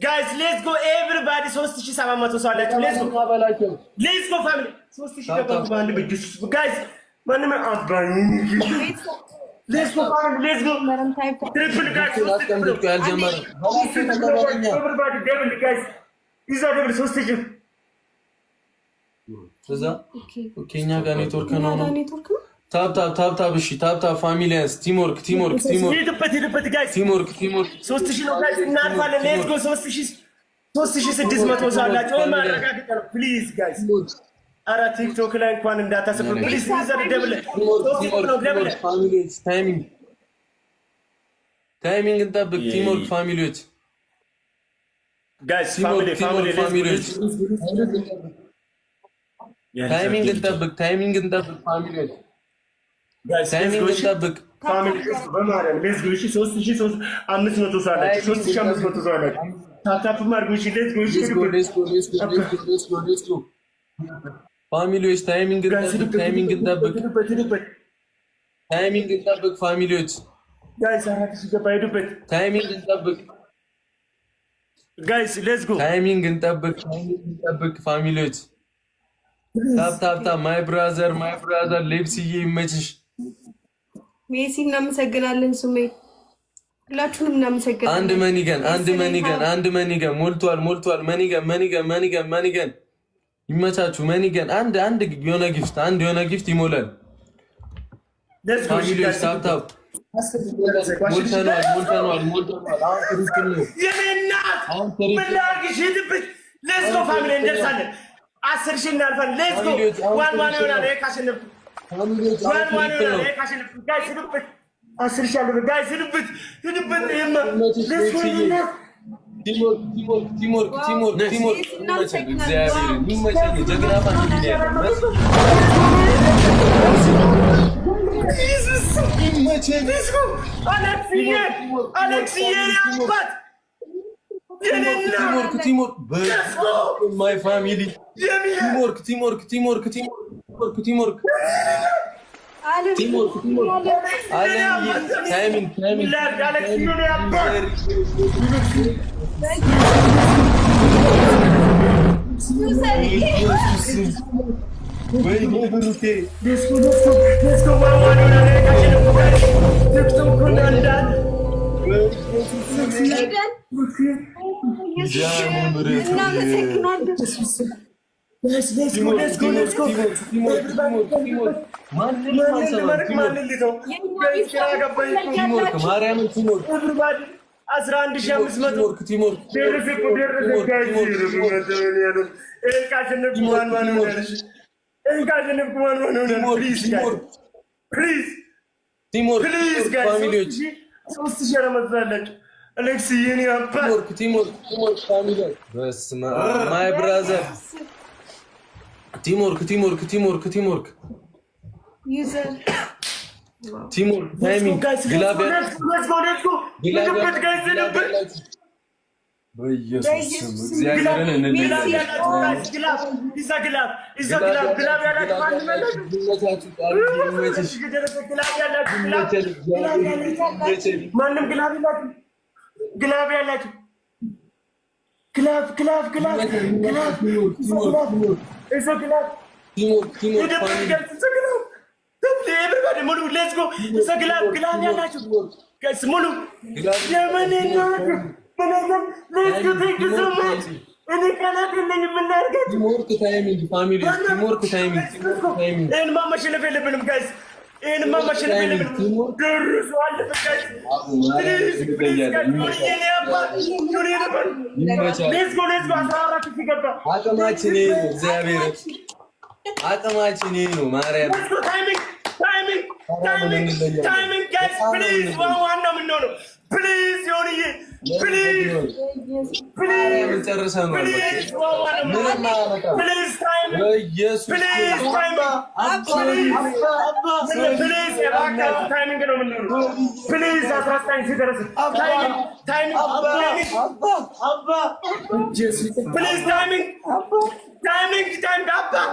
Guys, let's go everybody. 3700 ሰው አላችሁ. Let's go. Let's go family. 3000 ገባሁ በአንድ በጅስ. Guys, ማንም አባኝ. Let's go family. Let's go. Triple guys. Everybody devil guys. Is that devil 3000? እዛ ኦኬኛ ጋር ኔትወርክ ነው ታብ እሺ ታብ ፋሚሊያንስ ቲምወርክ ሄድበት ጋይስ ቲምወርክ 3000 ነው ጋይስ እናልፋለን ሌትስ ጎ 3600 ሳላችሁ ማረጋገጥ ነው ፕሊዝ ጋይስ አራ ቲክቶክ ላይ እንኳን እንዳታስቡ ፕሊዝ ይዘር ደብል ፋሚሊያንስ ታይሚንግ እንጠብቅ ቲምወርክ ፋሚሊዎች ጋይስ ፋሚሊዎች ታይሚንግ እንጠብቅ ፋሚሊዎች ጋይስ ታይሚንግ እንጠብቅ ፋሚሊዎች በማርያም ሌትስ ጎ 3500 ሳላችሁ 3500 ሳላችሁ ታታፕ ማርጉሽ ሌትስ ጎ ፋሚሊዎች ታይሚንግ እንጠብቅ ፋሚሊዎች ጋይስ አራት ሲገባ ሄዱበት ታይሚንግ እንጠብቅ ጋይስ ሌትስ ጎ ታይሚንግ እንጠብቅ ፋሚሊዎች ታፕ ማይ ብራዘር ሌፕስዬ ይመችሽ ሜሲ እናመሰግናለን ሱሜ ሁላችሁንም እናመሰግናለን አንድ መኒገን ሞልቷል መኒገን ይመቻችሁ መኒገን አንድ የሆነ ጊፍት ይሞላል ፋሚሊዎች ታፕ ሞልተናል አሁን ምላግሽ ሄድበት ሌትስ ጎ ፋሚሊ እንደርሳለን 10,000 እናልፋለን ሌትስ ጎ ዋን ይሆናል ካሸነፍኩ ጋይስ ሄድበት 10,000 አለ ጋይስ ሄድበት ይሄማ ሌትስ ጎ ቲምወርክ እግዚአብሔር ይመችኝ ጀግና ፋሚሊ አሌክስዬ አባት ቲምወርክ ማይ ፋሚሊ ቲምወርክ ታይሚንግ ቲምወርክ ፋሚሊ በስመ አብ ማይ ብራዘር ቲምወርክ ዩዘር ቲምወርክ ታይሚንግ ግላብ በኢየሱስ እግዚአብሔርን ግላብ ያላችሁ ግላብ everybody ሙሉ let's go ግላብ ያላችሁ guys ሙሉ let's go take you so much እኔ ካላት ነኝ የምናርጋችሁ ቲምወርክ ታይሚንግ ፋሚሊ ቲምወርክ ታይሚንግ ይሄንማ ማሸነፍ የለብንም guys ይሄንማ ማሸነፍ የለብንም ደርሶ አለፈ guys let's go 14 ሲገባ አቅማችን ነው ማርያም ታይሚንግ guys please ዋና ምን ነው please ዮኒዬ please ጨርሰን ነው please time በኢየሱስ ታይሚንግ ነው ምን ነው please 19 ሲደርስ ታይሚንግ please ታይሚንግ አባ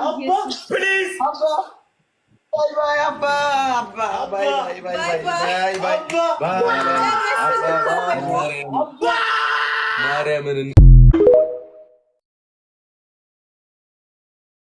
please Bye Abba. ማርያምን